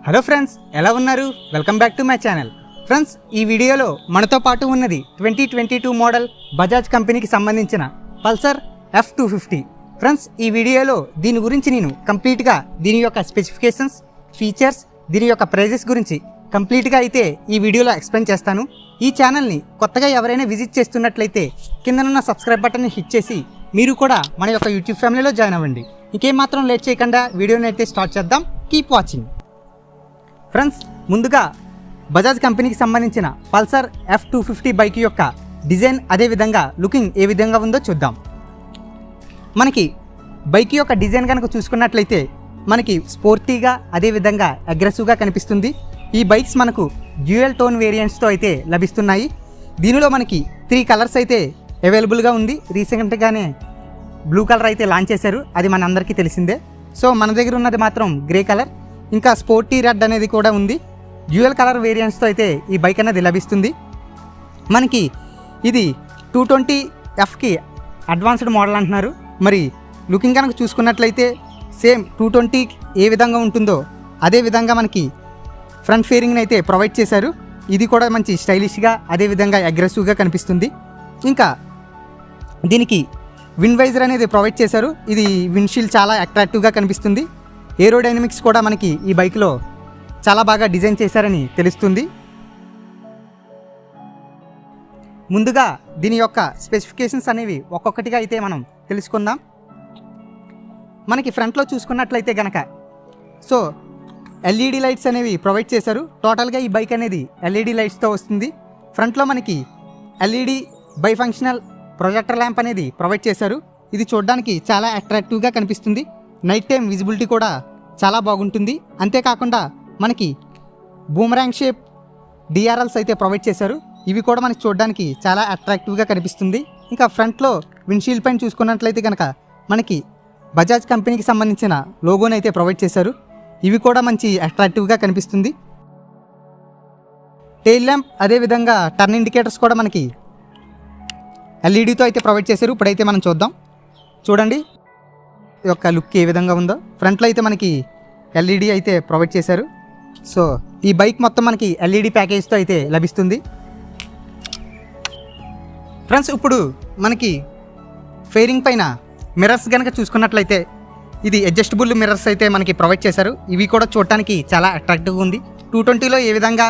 Hello friends, ఎలా ఉన్నారు? Welcome back to my channel. Friends, ఈ వీడియోలో మనతో పాటు ఉన్నది 2022 మోడల్ బజాజ్ కంపెనీకి సంబంధించిన పల్సర్ F250. ఫ్రెండ్స్, ఈ వీడియోలో దీని గురించి నేను కంప్లీట్గా దీని యొక్క స్పెసిఫికేషన్స్, ఫీచర్స్, దీని యొక్క ప్రైజెస్ గురించి కంప్లీట్గా అయితే ఈ వీడియోలో ఎక్స్ప్లెయిన్ చేస్తాను. ఈ ఛానల్ని కొత్తగా ఎవరైనా విజిట్ చేస్తున్నట్లయితే కిందనున్న సబ్స్క్రైబ్ బటన్ని హిట్ చేసి మీరు కూడా మన యొక్క యూట్యూబ్ ఫ్యామిలీలో జాయిన్ అవ్వండి. ఇంకేం మాత్రం లేట్ చేయకుండా వీడియోని అయితే స్టార్ట్ చేద్దాం. Keep watching. ఫ్రెండ్స్, ముందుగా బజాజ్ కంపెనీకి సంబంధించిన పల్సర్ F250 బైక్ యొక్క డిజైన్, అదేవిధంగా లుకింగ్ ఏ విధంగా ఉందో చూద్దాం. మనకి బైక్ యొక్క డిజైన్ కనుక చూసుకున్నట్లయితే మనకి స్పోర్టీగా, అదేవిధంగా అగ్రెసివ్గా కనిపిస్తుంది. ఈ బైక్స్ మనకు డ్యూయల్ టోన్ వేరియంట్స్తో అయితే లభిస్తున్నాయి. దీనిలో మనకి 3 కలర్స్ అయితే అవైలబుల్గా ఉంది. రీసెంట్గానే బ్లూ కలర్ అయితే లాంచ్ చేశారు, అది మన అందరికీ తెలిసిందే. సో మన దగ్గర ఉన్నది మాత్రం గ్రే కలర్, ఇంకా స్పోర్టీ రెడ్ అనేది కూడా ఉంది. డ్యూయల్ కలర్ వేరియంట్స్తో అయితే ఈ బైక్ అనేది లభిస్తుంది. మనకి ఇది 220Fకి అడ్వాన్స్డ్ మోడల్ అంటున్నారు. మరి లుకింగ్ కనుక చూసుకున్నట్లయితే సేమ్ 220 ఏ విధంగా ఉంటుందో అదే విధంగా మనకి ఫ్రంట్ ఫేరింగ్ని అయితే ప్రొవైడ్ చేశారు. ఇది కూడా మంచి స్టైలిష్గా, అదేవిధంగా అగ్రెసివ్గా కనిపిస్తుంది. ఇంకా దీనికి విండ్ వైజర్ అనేది ప్రొవైడ్ చేశారు. ఇది విండ్షీల్డ్ చాలా అట్రాక్టివ్గా కనిపిస్తుంది. ఏరోడైనమిక్స్ కూడా మనకి ఈ బైక్లో చాలా బాగా డిజైన్ చేశారని తెలుస్తుంది. ముందుగా దీని యొక్క స్పెసిఫికేషన్స్ అనేవి ఒక్కొక్కటిగా అయితే మనం తెలుసుకుందాం. మనకి ఫ్రంట్లో చూసుకున్నట్లయితే గనక ఎల్ఈడి లైట్స్ అనేవి ప్రొవైడ్ చేశారు. టోటల్గా ఈ బైక్ అనేది ఎల్ఈడి లైట్స్తో వస్తుంది. ఫ్రంట్లో మనకి ఎల్ఈడి బైఫంక్షనల్ ప్రొజెక్టర్ ల్యాంప్ అనేది ప్రొవైడ్ చేశారు. ఇది చూడడానికి చాలా అట్రాక్టివ్గా కనిపిస్తుంది. నైట్ టైం విజిబిలిటీ కూడా చాలా బాగుంటుంది. అంతేకాకుండా మనకి బూమరాంగ్ షేప్ డిఆర్ఎల్స్ అయితే ప్రొవైడ్ చేశారు. ఇవి కూడా మనకి చూడడానికి చాలా అట్రాక్టివ్గా కనిపిస్తుంది. ఇంకా ఫ్రంట్లో విండ్షీల్డ్ పైన చూసుకున్నట్లయితే కనుక మనకి బజాజ్ కంపెనీకి సంబంధించిన లోగోని అయితే ప్రొవైడ్ చేశారు. ఇవి కూడా మంచి అట్రాక్టివ్గా కనిపిస్తుంది. టెయిల్ ల్యాంప్, అదేవిధంగా టర్న్ ఇండికేటర్స్ కూడా మనకి ఎల్ఈడితో అయితే ప్రొవైడ్ చేశారు. ఇప్పుడైతే మనం చూద్దాం. చూడండి ఈ యొక్క లుక్ ఏ విధంగా ఉందో. ఫ్రంట్లో అయితే మనకి ఎల్ఈడి అయితే ప్రొవైడ్ చేశారు. సో ఈ బైక్ మొత్తం మనకి ఎల్ఈడి ప్యాకేజ్తో అయితే లభిస్తుంది. ఫ్రెండ్స్, ఇప్పుడు మనకి ఫేరింగ్ పైన మిర్రర్స్ కనుక చూసుకున్నట్లయితే ఇది అడ్జస్టబుల్ మిర్రర్స్ అయితే మనకి ప్రొవైడ్ చేశారు. ఇవి కూడా చూడటానికి చాలా అట్రాక్టివ్గా ఉంది. 220లో ఏ విధంగా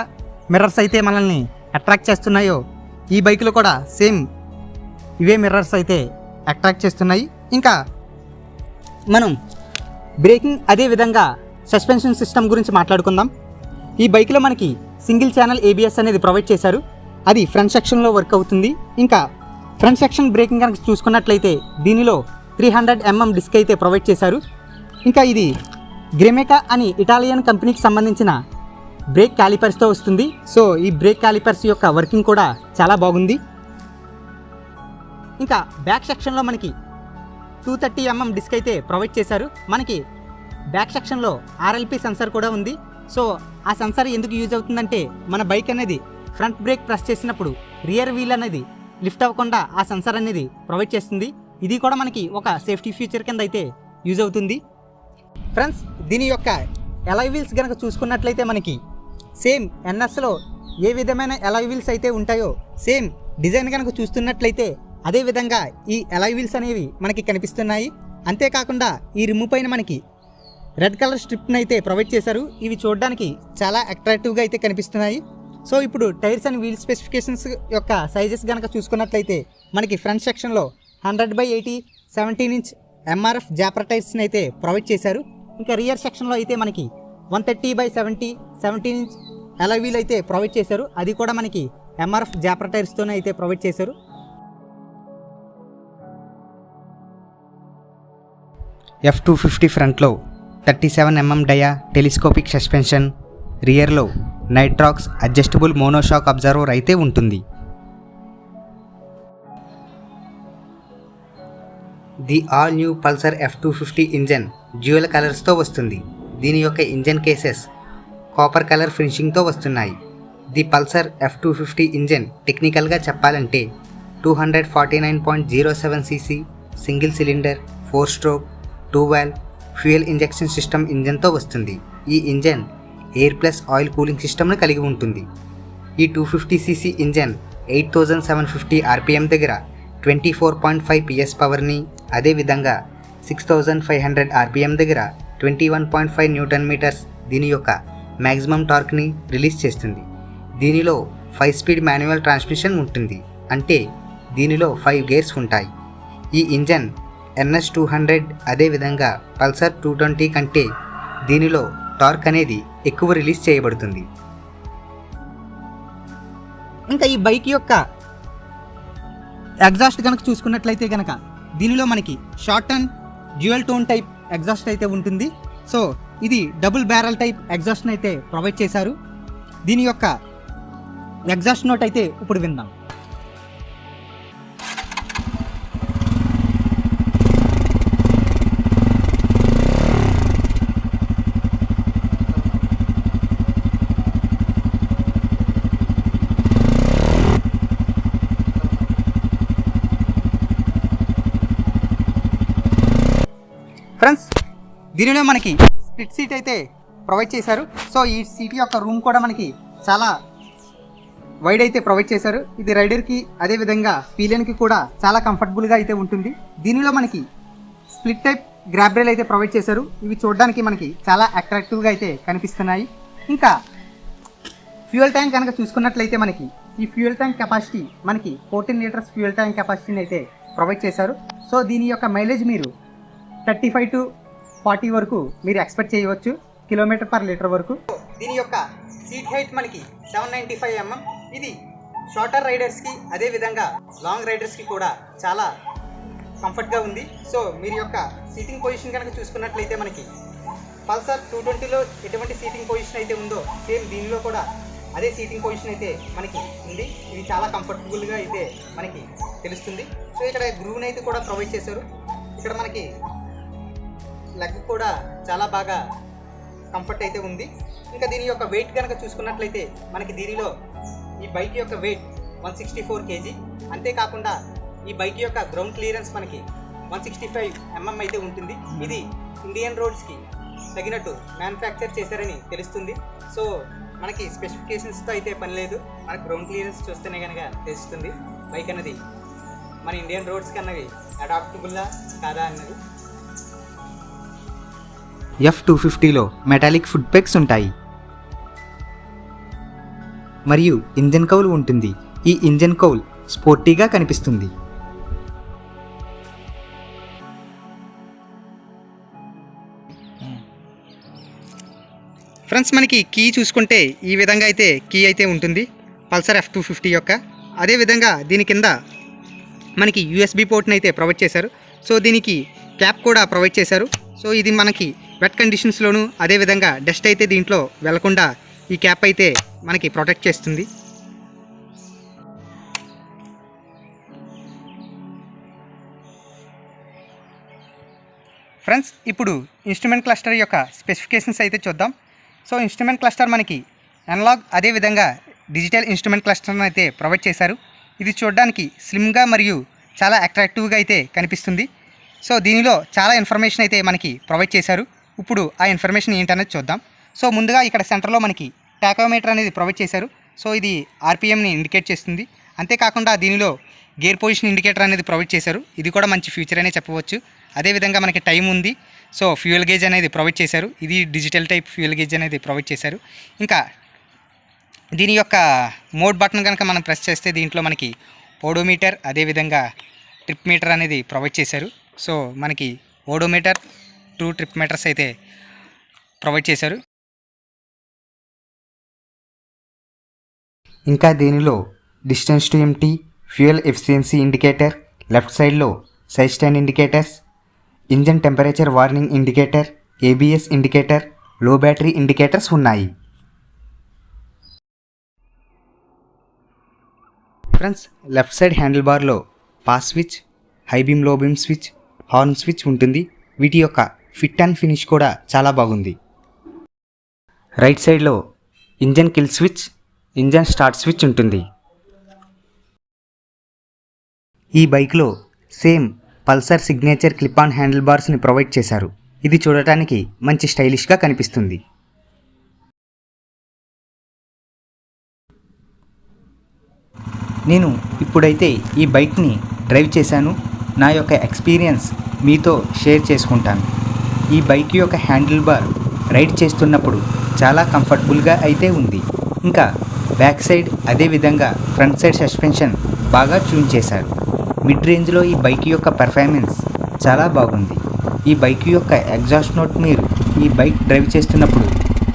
మిర్రర్స్ అయితే మనల్ని అట్రాక్ట్ చేస్తున్నాయో ఈ బైక్లో కూడా సేమ్ ఇవే మిర్రర్స్ అయితే అట్రాక్ట్ చేస్తున్నాయి. ఇంకా మనం బ్రేకింగ్, అదేవిధంగా సస్పెన్షన్ సిస్టమ్ గురించి మాట్లాడుకుందాం. ఈ బైక్లో మనకి సింగిల్ ఛానల్ ABS అనేది ప్రొవైడ్ చేశారు. అది ఫ్రంట్ సెక్షన్లో వర్క్ అవుతుంది. ఇంకా ఫ్రంట్ సెక్షన్ బ్రేకింగ్ కనుక చూసుకున్నట్లయితే దీనిలో 300mm డిస్క్ అయితే ప్రొవైడ్ చేశారు. ఇంకా ఇది గ్రెమెకా అని ఇటాలియన్ కంపెనీకి సంబంధించిన బ్రేక్ క్యాలిపర్స్తో వస్తుంది. సో ఈ బ్రేక్ క్యాలిపర్స్ యొక్క వర్కింగ్ కూడా చాలా బాగుంది. ఇంకా బ్యాక్ సెక్షన్లో మనకి 230mm డిస్క్ అయితే ప్రొవైడ్ చేశారు. మనకి బ్యాక్ సెక్షన్లో RLP సెన్సర్ కూడా ఉంది. సో ఆ సెన్సర్ ఎందుకు యూజ్ అవుతుందంటే మన బైక్ అనేది ఫ్రంట్ బ్రేక్ ప్రెస్ చేసినప్పుడు రియర్ వీల్ అనేది లిఫ్ట్ అవ్వకుండా ఆ సెన్సర్ అనేది ప్రొవైడ్ చేస్తుంది. ఇది కూడా మనకి ఒక సేఫ్టీ ఫీచర్ కింద అయితే యూజ్ అవుతుంది. ఫ్రెండ్స్, దీని యొక్క అలాయ్ వీల్స్ కనుక చూసుకున్నట్లయితే మనకి సేమ్ NSలో ఏ విధమైన అలాయ్ వీల్స్ అయితే ఉంటాయో సేమ్ డిజైన్ కనుక చూస్తున్నట్లయితే అదేవిధంగా ఈ అలాయ్ వీల్స్ అనేవి మనకి కనిపిస్తున్నాయి. అంతేకాకుండా ఈ రిమ్ పైన మనకి రెడ్ కలర్ స్ట్రిప్ని అయితే ప్రొవైడ్ చేశారు. ఇవి చూడడానికి చాలా అట్రాక్టివ్గా అయితే కనిపిస్తున్నాయి. సో ఇప్పుడు టైర్స్ అండ్ వీల్ స్పెసిఫికేషన్స్ యొక్క సైజెస్ కనుక చూసుకున్నట్లయితే మనకి ఫ్రంట్ సెక్షన్లో 100/80 17" MRF జాపర్ టైర్స్ని అయితే ప్రొవైడ్ చేశారు. ఇంకా రియర్ సెక్షన్లో అయితే మనకి 130/70 17" అలాయ్ వీల్ అయితే ప్రొవైడ్ చేశారు. అది కూడా మనకి MRF జాపర్ టైర్స్తోనే అయితే ప్రొవైడ్ చేశారు. F250 ఫ్రంట్లో 37mm డయా టెలిస్కోపిక్ సస్పెన్షన్, రియర్లో నైట్రాక్స్ అడ్జస్టబుల్ మోనోషాక్ అబ్జర్వర్ అయితే ఉంటుంది. The all new Pulsar F250 engine dual కలర్స్తో వస్తుంది. దీని యొక్క ఇంజన్ కేసెస్ కాపర్ కలర్ ఫినిషింగ్తో వస్తున్నాయి. ది పల్సర్ F250 ఇంజన్ టెక్నికల్గా చెప్పాలంటే 249.07cc single cylinder 4 stroke 2 valve fuel injection system ఇంజన్తో వస్తుంది. ఈ engine air plus oil cooling సిస్టమ్ను కలిగి ఉంటుంది. ఈ 250cc ఇంజన్ 8750 RPM దగ్గర 24.5 PS పవర్ని, అదేవిధంగా 6500 RPM దగ్గర 21.5 Nm దీని యొక్క మ్యాక్సిమం టార్క్ని రిలీజ్ చేస్తుంది. దీనిలో 5 స్పీడ్ మాన్యువల్ ట్రాన్స్మిషన్ ఉంటుంది, అంటే దీనిలో 5 గేర్స్ ఉంటాయి. ఈ ఇంజన్ NS200 అదేవిధంగా పల్సర్ 220 కంటే దీనిలో టార్క్ అనేది ఎక్కువ రిలీజ్ చేయబడుతుంది. ఇంకా ఈ బైక్ యొక్క ఎగ్జాస్ట్ కనుక చూసుకున్నట్లయితే కనుక దీనిలో మనకి short and dual tone type exhaust అయితే ఉంటుంది. సో ఇది డబుల్ బ్యారల్ టైప్ ఎగ్జాస్ట్ని అయితే ప్రొవైడ్ చేశారు. దీని యొక్క ఎగ్జాస్ట్ నోట్ అయితే ఇప్పుడు విందాం. ఫ్రెండ్స్, దీనిలో మనకి స్ప్లిట్ సీట్ అయితే ప్రొవైడ్ చేశారు. సో ఈ సీట్ యొక్క రూమ్ కూడా మనకి చాలా వైడ్ అయితే ప్రొవైడ్ చేశారు. ఇది రైడర్కి అదేవిధంగా పీలియన్కి కూడా చాలా కంఫర్టబుల్గా అయితే ఉంటుంది. దీనిలో మనకి స్ప్లిట్ టైప్ గ్రాబ్ రైల్ అయితే ప్రొవైడ్ చేశారు. ఇవి చూడడానికి మనకి చాలా అట్రాక్టివ్గా అయితే కనిపిస్తున్నాయి. ఇంకా ఫ్యూయల్ ట్యాంక్ కనుక చూసుకున్నట్లయితే మనకి ఈ ఫ్యూయల్ ట్యాంక్ కెపాసిటీ మనకి 14 లీటర్స్ ఫ్యూయల్ ట్యాంక్ కెపాసిటీని అయితే ప్రొవైడ్ చేశారు. సో దీని యొక్క మైలేజ్ మీరు 35 to 40 వరకు మీరు ఎక్స్పెక్ట్ చేయవచ్చు, km/లీటర్ వరకు. దీని యొక్క సీట్ హైట్ మనకి 795 mm. ఇది షార్టర్ రైడర్స్కి అదేవిధంగా లాంగ్ రైడర్స్కి కూడా చాలా కంఫర్ట్గా ఉంది. సో మీరు యొక్క సీటింగ్ పొజిషన్ కనుక చూసుకున్నట్లయితే మనకి పల్సర్ 220లో ఎటువంటి సీటింగ్ పొజిషన్ అయితే ఉందో సేమ్ దీనిలో కూడా అదే సీటింగ్ పొజిషన్ అయితే మనకి ఉంది. ఇది చాలా కంఫర్టబుల్గా అయితే మనకి తెలుస్తుంది. సో ఇక్కడ గ్రూవ్ని అయితే కూడా ప్రొవైడ్ చేశారు. ఇక్కడ మనకి లెగ్ కూడా చాలా బాగా కంఫర్ట్ అయితే ఉంది. ఇంకా దీని యొక్క వెయిట్ కనుక చూసుకున్నట్లయితే మనకి దీనిలో ఈ బైక్ యొక్క వెయిట్ 164 kg. అంతేకాకుండా ఈ బైక్ యొక్క గ్రౌండ్ క్లియరెన్స్ మనకి 165 mm అయితే ఉంటుంది. ఇది ఇండియన్ రోడ్స్కి తగినట్టు మ్యానుఫ్యాక్చర్ చేశారని తెలుస్తుంది. సో మనకి స్పెసిఫికేషన్స్తో అయితే పని లేదు, మనకి గ్రౌండ్ క్లియరెన్స్ చూస్తేనే కనుక తెలుస్తుంది బైక్ అన్నది మన ఇండియన్ రోడ్స్కి అన్నది అడాప్టబుల్లా కాదా అన్నది. F250లో మెటాలిక్ ఫుడ్ పెగ్స్ ఉంటాయి మరియు ఇంజన్ కౌల్ ఉంటుంది. ఈ ఇంజన్ కౌల్ స్పోర్టీగా కనిపిస్తుంది. ఫ్రెండ్స్, మనకి కీ చూసుకుంటే ఈ విధంగా అయితే కీ అయితే ఉంటుంది పల్సర్ F250 యొక్క. అదేవిధంగా దీని కింద మనకి USB పోర్ట్ని అయితే ప్రొవైడ్ చేశారు. సో దీనికి క్యాప్ కూడా ప్రొవైడ్ చేశారు. సో ఇది మనకి వెట్ కండిషన్స్లోను అదేవిధంగా డస్ట్ అయితే దీంట్లో వెళ్లకుండా ఈ క్యాప్ అయితే మనకి ప్రొటెక్ట్ చేస్తుంది. ఫ్రెండ్స్, ఇప్పుడు ఇన్స్ట్రుమెంట్ క్లస్టర్ యొక్క స్పెసిఫికేషన్స్ అయితే చూద్దాం. సో ఇన్స్ట్రుమెంట్ క్లస్టర్ మనకి అనలాగ్ అదేవిధంగా డిజిటల్ ఇన్స్ట్రుమెంట్ క్లస్టర్ని అయితే ప్రొవైడ్ చేశారు. ఇది చూడడానికి స్లిమ్గా మరియు చాలా అట్రాక్టివ్గా అయితే కనిపిస్తుంది. సో దీనిలో చాలా ఇన్ఫర్మేషన్ అయితే మనకి ప్రొవైడ్ చేశారు. ఇప్పుడు ఆ ఇన్ఫర్మేషన్ ఏంటనేది చూద్దాం. సో ముందుగా ఇక్కడ సెంటర్లో మనకి టాకోమీటర్ అనేది ప్రొవైడ్ చేశారు. సో ఇది RPMని ఇండికేట్ చేస్తుంది. అంతేకాకుండా దీనిలో గేర్ పొజిషన్ ఇండికేటర్ అనేది ప్రొవైడ్ చేశారు. ఇది కూడా మంచి ఫీచర్ అనే చెప్పవచ్చు. అదేవిధంగా మనకి టైం ఉంది. సో ఫ్యూయల్ గేజ్ అనేది ప్రొవైడ్ చేశారు. ఇది డిజిటల్ టైప్ ఫ్యూయల్ గేజ్ అనేది ప్రొవైడ్ చేశారు. ఇంకా దీని యొక్క మోడ్ బటన్ కనుక మనం ప్రెస్ చేస్తే దీంట్లో మనకి ఓడోమీటర్ అదేవిధంగా ట్రిప్ మీటర్ అనేది ప్రొవైడ్ చేశారు. సో మనకి ఓడోమీటర్ 2 ట్రిప్ మీటర్స్ అయితే ప్రొవైడ్ చేశారు. ఇంకా దీనిలో distance to empty, fuel efficiency indicator, left సైడ్లో side stand indicators, engine temperature warning indicator, ABS indicator, low battery indicators ఉన్నాయి. ఫ్రెండ్స్, లెఫ్ట్ సైడ్ హ్యాండిల్ బార్లో pass switch, high beam low beam switch, horn switch ఉంటుంది. వీటి యొక్క fit and finish కూడా చాలా బాగుంది. Right సైడ్లో engine kill switch, engine start switch ఉంటుంది. ఈ బైక్లో same Pulsar signature clip on handle బార్స్ని ప్రొవైడ్ చేశారు. ఇది చూడటానికి మంచి స్టైలిష్గా కనిపిస్తుంది. నేను ఇప్పుడైతే ఈ బైక్ని డ్రైవ్ చేశాను. నా యొక్క ఎక్స్పీరియన్స్ మీతో షేర్ చేసుకుంటాను. ఈ బైక్ యొక్క హ్యాండిల్ బార్ రైడ్ చేస్తున్నప్పుడు చాలా కంఫర్టబుల్గా అయితే ఉంది. ఇంకా బ్యాక్ సైడ్ అదేవిధంగా ఫ్రంట్ సైడ్ సస్పెన్షన్ బాగా ట్యూన్ చేశారు. మిడ్ రేంజ్లో ఈ బైక్ యొక్క పెర్ఫార్మెన్స్ చాలా బాగుంది. ఈ బైక్ యొక్క ఎగ్జాస్ట్ నోట్ మీరు ఈ బైక్ డ్రైవ్ చేస్తున్నప్పుడు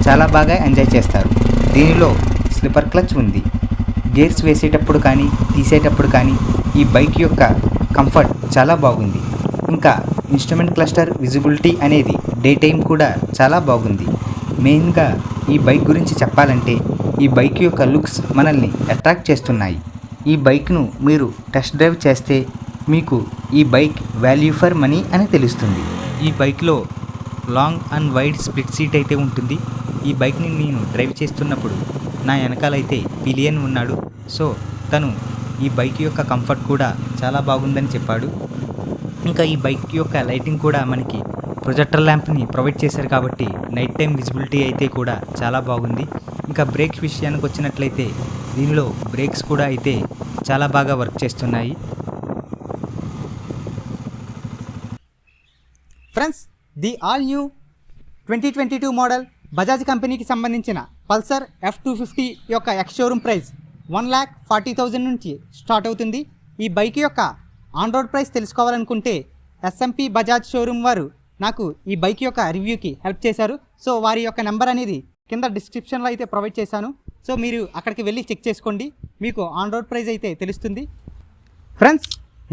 చాలా బాగా ఎంజాయ్ చేస్తారు. దీనిలో స్లిప్పర్ క్లచ్ ఉంది. గేర్స్ వేసేటప్పుడు కానీ తీసేటప్పుడు కానీ ఈ బైక్ యొక్క కంఫర్ట్ చాలా బాగుంది. ఇంకా ఇన్స్ట్రుమెంట్ క్లస్టర్ విజిబిలిటీ అనేది డే టైం కూడా చాలా బాగుంది. మెయిన్గా ఈ బైక్ గురించి చెప్పాలంటే ఈ బైక్ యొక్క లుక్స్ మనల్ని అట్రాక్ట్ చేస్తున్నాయి. ఈ బైక్ను మీరు టెస్ట్ డ్రైవ్ చేస్తే మీకు ఈ బైక్ వాల్యూ ఫర్ మనీ అని తెలుస్తుంది. ఈ బైక్లో long and wide split seat అయితే ఉంటుంది. ఈ బైక్ని నేను డ్రైవ్ చేస్తున్నప్పుడు నా వెనకాలైతే పిలియన్ ఉన్నాడు. సో తను ఈ బైక్ యొక్క కంఫర్ట్ కూడా చాలా బాగుందని చెప్పాడు. ఇంకా ఈ బైక్ యొక్క లైటింగ్ కూడా మనకి ప్రొజెక్టర్ ల్యాంప్ని ప్రొవైడ్ చేశారు కాబట్టి నైట్ టైం విజిబిలిటీ అయితే కూడా చాలా బాగుంది. ఇంకా బ్రేక్స్ విషయానికి వచ్చినట్లయితే దీనిలో బ్రేక్స్ కూడా అయితే చాలా బాగా వర్క్ చేస్తున్నాయి. Friends, the all new 2022 model Bajaj కంపెనీకి సంబంధించిన పల్సర్ F250 యొక్క ఎక్స్ షోరూమ్ ప్రైస్ 1,40,000 నుంచి స్టార్ట్ అవుతుంది. ఈ బైక్ యొక్క ఆన్ రోడ్ ప్రైస్ తెలుసుకోవాలనుకుంటే SMP బజాజ్ షోరూమ్ వారు నాకు ఈ బైక్ యొక్క రివ్యూకి హెల్ప్ చేశారు. సో వారి యొక్క నెంబర్ అనేది కింద డిస్క్రిప్షన్లో అయితే ప్రొవైడ్ చేశాను. సో మీరు అక్కడికి వెళ్ళి చెక్ చేసుకోండి, మీకు ఆన్ రోడ్ ప్రైస్ అయితే తెలుస్తుంది. ఫ్రెండ్స్,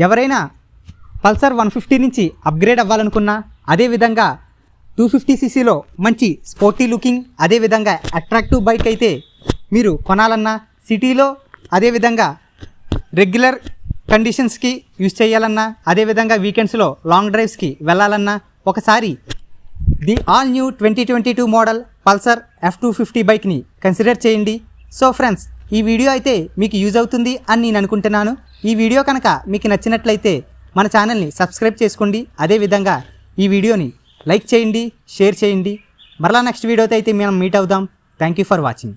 ఎవరైనా పల్సర్ 150 నుంచి అప్గ్రేడ్ అవ్వాలనుకున్నా, అదేవిధంగా 250cc మంచి స్పోర్టీ లుకింగ్ అదేవిధంగా అట్రాక్టివ్ బైక్ అయితే మీరు కొనాలన్నా, సిటీలో అదేవిధంగా రెగ్యులర్ కండిషన్స్కి యూజ్ చేయాలన్నా, అదేవిధంగా వీకెండ్స్లో లాంగ్ డ్రైవ్స్కి వెళ్ళాలన్నా ఒకసారి the all new 2022 model Pulsar F250 బైక్ని కన్సిడర్ చేయండి. సో ఫ్రెండ్స్, ఈ వీడియో అయితే మీకు యూజ్ అవుతుంది అని నేను అనుకుంటున్నాను. ఈ వీడియో కనుక మీకు నచ్చినట్లయితే మన ఛానల్ని సబ్స్క్రైబ్ చేసుకోండి. అదేవిధంగా ఈ వీడియోని లైక్ చేయండి, షేర్ చేయండి. మరలా నెక్స్ట్ వీడియోతో అయితే మనం మీట్ అవుదాం. Thank you for watching.